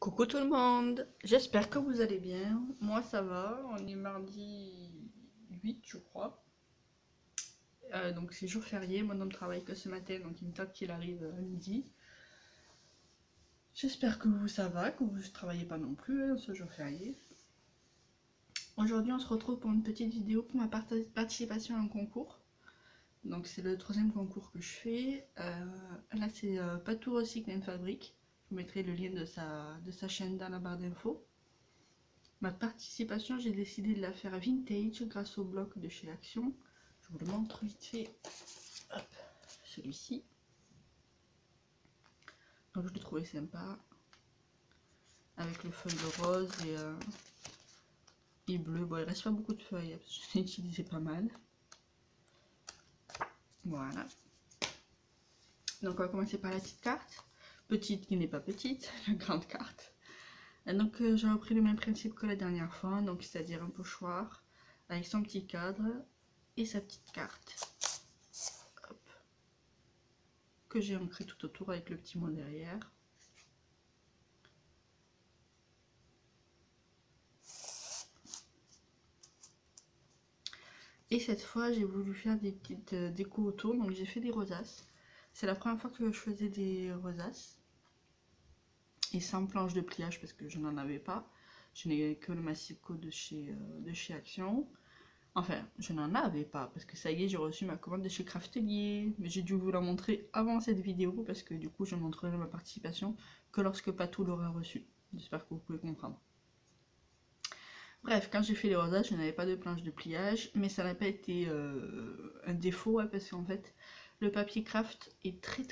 Coucou tout le monde, j'espère que vous allez bien. Moi ça va, on est mardi 8 je crois. Donc c'est jour férié, mon homme travaille que ce matin donc il me tarde qu'il arrive à midi. J'espère que vous ça va, que vous ne travaillez pas non plus ce jour férié. Aujourd'hui on se retrouve pour une petite vidéo pour ma participation à un concours. Donc c'est le troisième concours que je fais. Là c'est Patou Recycle & Fabrique. Je vous mettrai le lien de sa chaîne dans la barre d'infos. Ma participation, j'ai décidé de la faire vintage grâce au bloc de chez Action. Je vous le montre vite fait. Hop, celui-ci. Donc je l'ai trouvé sympa. Avec le feuille rose et bleu. Bon, il reste pas beaucoup de feuilles, parce que je l'ai utilisé pas mal. Voilà. Donc on va commencer par la petite carte. Petite qui n'est pas petite, la grande carte. Et donc j'ai repris le même principe que la dernière fois, donc c'est-à-dire un pochoir avec son petit cadre et sa petite carte. Hop. Que j'ai ancré tout autour avec le petit mot derrière. Et cette fois j'ai voulu faire des petites décos autour, donc j'ai fait des rosaces. C'est la première fois que je faisais des rosaces. Et sans planche de pliage parce que je n'en avais pas. Je n'ai que le massicot de chez Action. Enfin, je n'en avais pas parce que ça y est, j'ai reçu ma commande de chez Craftelier. Mais j'ai dû vous la montrer avant cette vidéo parce que du coup, je montrerai ma participation que lorsque Patou l'aura reçu. J'espère que vous pouvez comprendre. Bref, quand j'ai fait les rosaces, je n'avais pas de planche de pliage, mais ça n'a pas été un défaut parce qu'en fait, le papier craft est très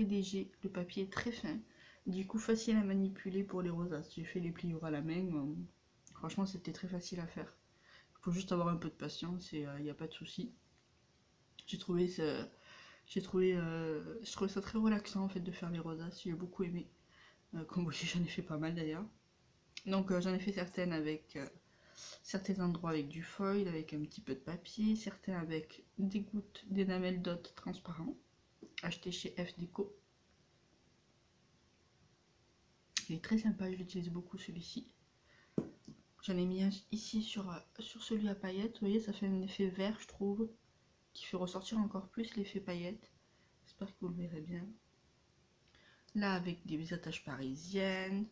léger. Le papier est très fin. Du coup, facile à manipuler pour les rosaces. J'ai fait les pliures à la main. Franchement, c'était très facile à faire. Il faut juste avoir un peu de patience et il n'y a pas de souci. J'ai trouvé ça très relaxant en fait de faire les rosaces. J'ai beaucoup aimé. Comme vous voyez, j'en ai fait pas mal d'ailleurs. Donc j'en ai fait certaines avec certains endroits avec du foil, avec un petit peu de papier, certains avec des gouttes d'énamel dot transparent, acheté chez F Déco. Il est très sympa, je l'utilise beaucoup celui-ci. J'en ai mis un ici sur celui à paillettes, vous voyez ça fait un effet vert je trouve, qui fait ressortir encore plus l'effet paillettes. J'espère que vous le verrez bien. Là avec des attaches parisiennes,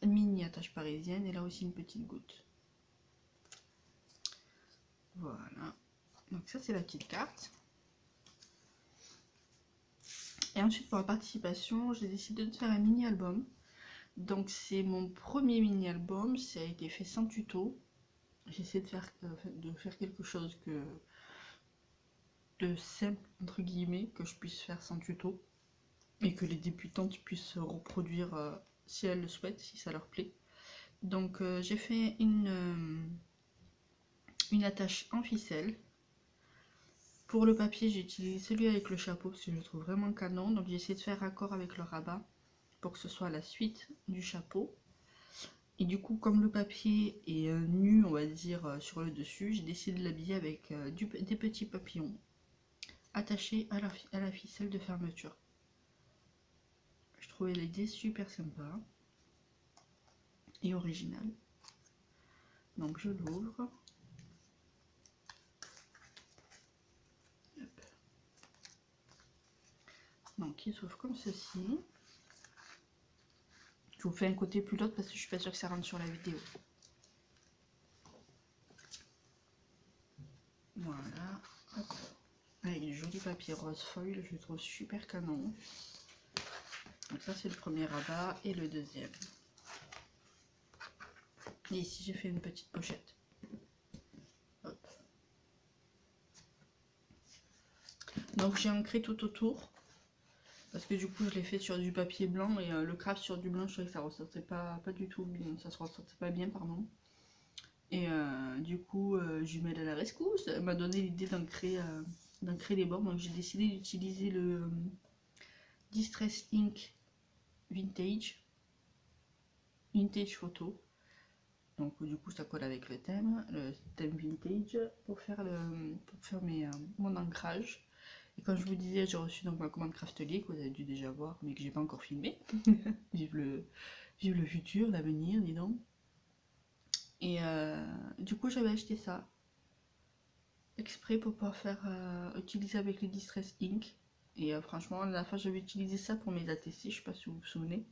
mini attaches parisiennes et là aussi une petite goutte. Voilà, donc ça c'est la petite carte. Et ensuite pour la participation, j'ai décidé de faire un mini album. Donc c'est mon premier mini album, ça a été fait sans tuto. J'essaie de faire quelque chose de simple entre guillemets, que je puisse faire sans tuto. Et que les débutantes puissent reproduire si elles le souhaitent, si ça leur plaît. Donc j'ai fait une attache en ficelle. Pour le papier, j'ai utilisé celui avec le chapeau parce que je le trouve vraiment canon. Donc j'ai essayé de faire raccord avec le rabat pour que ce soit la suite du chapeau. Et du coup, comme le papier est nu, on va dire, sur le dessus, j'ai décidé de l'habiller avec des petits papillons attachés à la ficelle de fermeture. Je trouvais l'idée super sympa et originale. Donc je l'ouvre. Donc il s'ouvre comme ceci. Je vous fais un côté plus l'autre parce que je suis pas sûre que ça rentre sur la vidéo. Voilà. Hop. Avec du joli papier rose foil, je le trouve super canon. Donc ça c'est le premier rabat et le deuxième. Et ici j'ai fait une petite pochette. Hop. Donc j'ai ancré tout autour. Parce que du coup je l'ai fait sur du papier blanc et le craft sur du blanc, je trouvais que ça ressortait pas du tout bien, ça se ressortait pas bien pardon. Et du coup je lui mets à la rescousse, elle m'a donné l'idée d'ancrer les bords, donc j'ai décidé d'utiliser le Distress Ink Vintage Photo. Donc du coup ça colle avec le thème vintage pour faire mon ancrage. Et comme je vous disais, j'ai reçu donc ma commande Craftelier que vous avez dû déjà voir mais que j'ai pas encore filmé. vive Vive le futur, l'avenir, dis donc. Et du coup, j'avais acheté ça exprès pour pouvoir faire utiliser avec les Distress Ink. Et franchement, la fois j'avais utilisé ça pour mes ATC, je sais pas si vous vous souvenez.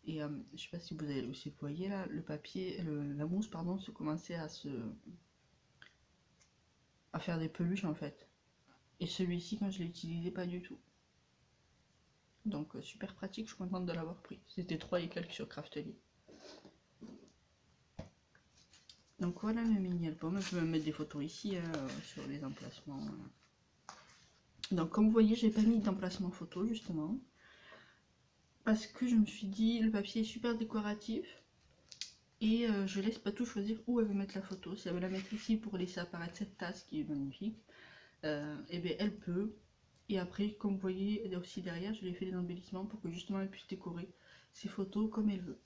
Et je sais pas si vous avez aussi voyé là, le papier, la mousse pardon, se commençait à faire des peluches en fait. Et celui-ci, quand je l'ai utilisé, pas du tout. Donc super pratique, je suis contente de l'avoir pris. C'était 3 et quelques sur Craftly. Donc voilà le mini album, je peux même mettre des photos ici sur les emplacements. Donc comme vous voyez, j'ai pas mis d'emplacement photo justement. Parce que je me suis dit, le papier est super décoratif. Et je laisse pas tout choisir où elle veut mettre la photo. Si elle veut la mettre ici pour laisser apparaître cette tasse qui est magnifique, et bien elle peut. Et après, comme vous voyez aussi derrière, je lui ai fait des embellissements pour que justement elle puisse décorer ses photos comme elle veut.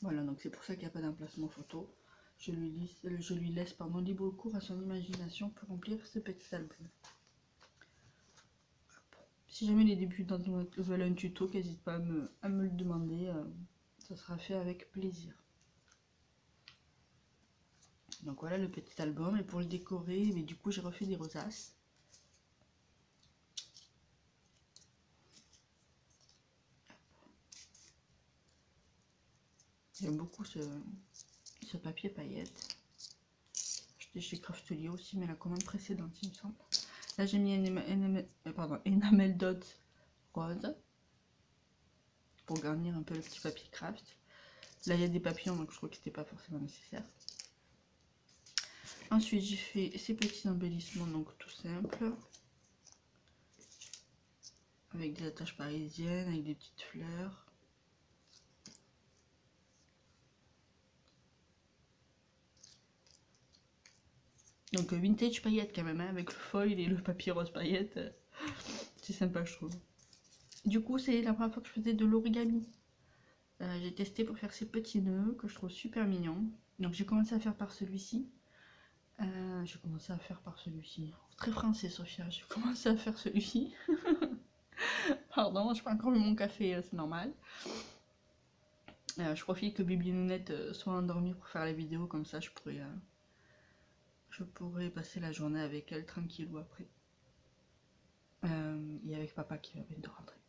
Voilà, donc c'est pour ça qu'il n'y a pas d'emplacement photo. Je lui laisse pardon, libre cours à son imagination pour remplir ce petit album. Si jamais les débutants veulent un tuto, n'hésite pas à me le demander, ça sera fait avec plaisir. Donc voilà le petit album, et pour le décorer, mais du coup j'ai refait des rosaces. J'aime beaucoup ce papier paillette. J'étais chez Craftly aussi, mais la commande précédente il me semble. Là j'ai mis enamel dot rose pour garnir un peu le petit papier craft. Là il y a des papillons, donc je trouve que c'était pas forcément nécessaire. Ensuite j'ai fait ces petits embellissements, donc tout simple, avec des attaches parisiennes, avec des petites fleurs. Donc vintage paillette quand même, hein, avec le foil et le papier rose paillette. C'est sympa je trouve. Du coup c'est la première fois que je faisais de l'origami. J'ai testé pour faire ces petits nœuds que je trouve super mignons. Donc j'ai commencé à faire par celui-ci. Très français Sophia, j'ai commencé à faire celui-ci. Pardon, je n'ai pas encore eu mon café, c'est normal. Je profite que Bibi Nounette soit endormie pour faire la vidéo, comme ça je pourrais passer la journée avec elle tranquillou après. Et avec papa qui va de rentrer.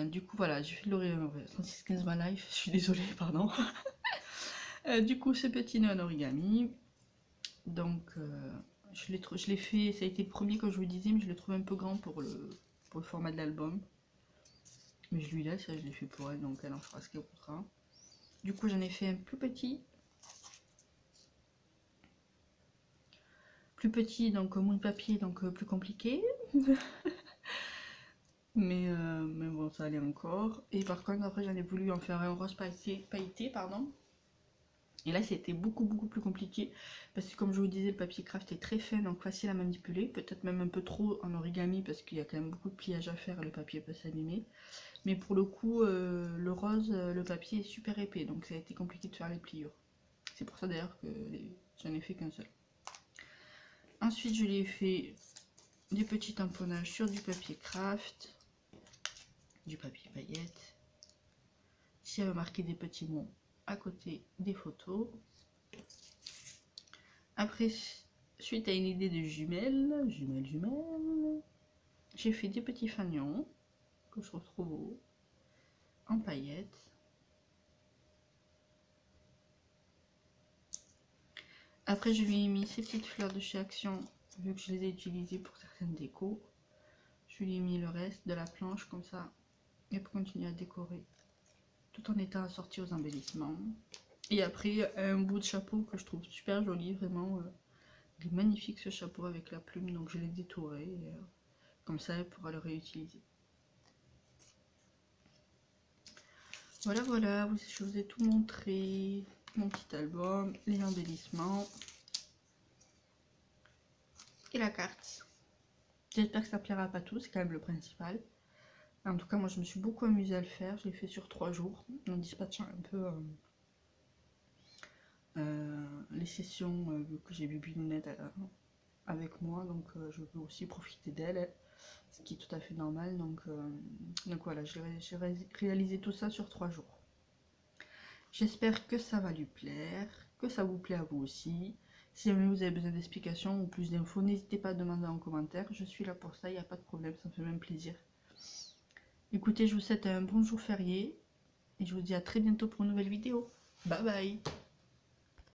Du coup voilà, j'ai fait de l'origami, 3615 ma life, je suis désolée, pardon. Du coup ce petit nœud en origami, donc je l'ai fait, ça a été le premier que je vous disais, mais je l'ai trouvé un peu grand pour le format de l'album. Mais je lui laisse, je l'ai fait pour elle, donc elle en fera ce qu'elle voudra. Du coup j'en ai fait un plus petit. Plus petit, donc moule papier, donc plus compliqué. mais bon, ça allait encore. Et par contre, après, j'en ai voulu en faire un rose pailleté, pardon. Et là, c'était beaucoup plus compliqué. Parce que comme je vous disais, le papier craft est très fin, donc facile à manipuler. Peut-être même un peu trop en origami, parce qu'il y a quand même beaucoup de pliage à faire, le papier peut s'abîmer. Mais pour le coup, le rose, le papier est super épais, donc ça a été compliqué de faire les pliures. C'est pour ça d'ailleurs que j'en ai fait qu'un seul. Ensuite, je lui ai fait des petits tamponnages sur du papier craft, du papier paillette. Ici, elle va marquer des petits mots à côté des photos. Après, suite à une idée de jumelles, j'ai fait des petits fanions que je trouve trop beaux en paillettes. Après, je lui ai mis ces petites fleurs de chez Action, vu que je les ai utilisées pour certaines décos. Je lui ai mis le reste de la planche comme ça, et pour continuer à décorer, tout en étant assorti aux embellissements. Et après, un bout de chapeau que je trouve super joli, vraiment. Il est magnifique ce chapeau avec la plume, donc je l'ai détouré. Et, comme ça, elle pourra le réutiliser. Voilà, voilà, je vous ai tout montré. Mon petit album, les embellissements. Et la carte. J'espère que ça plaira pas tous, c'est quand même le principal. En tout cas, moi je me suis beaucoup amusée à le faire. Je l'ai fait sur 3 jours, en dispatchant un peu les sessions, vu que j'ai Bibi Nounette avec moi, donc je veux aussi profiter d'elle. ce qui est tout à fait normal. Donc voilà, j'ai réalisé tout ça sur 3 jours. J'espère que ça va lui plaire, que ça vous plaît à vous aussi. Si jamais vous avez besoin d'explications ou plus d'infos, n'hésitez pas à demander en commentaire. Je suis là pour ça, il n'y a pas de problème, ça me fait même plaisir. Écoutez, je vous souhaite un bon jour férié et je vous dis à très bientôt pour une nouvelle vidéo. Bye bye!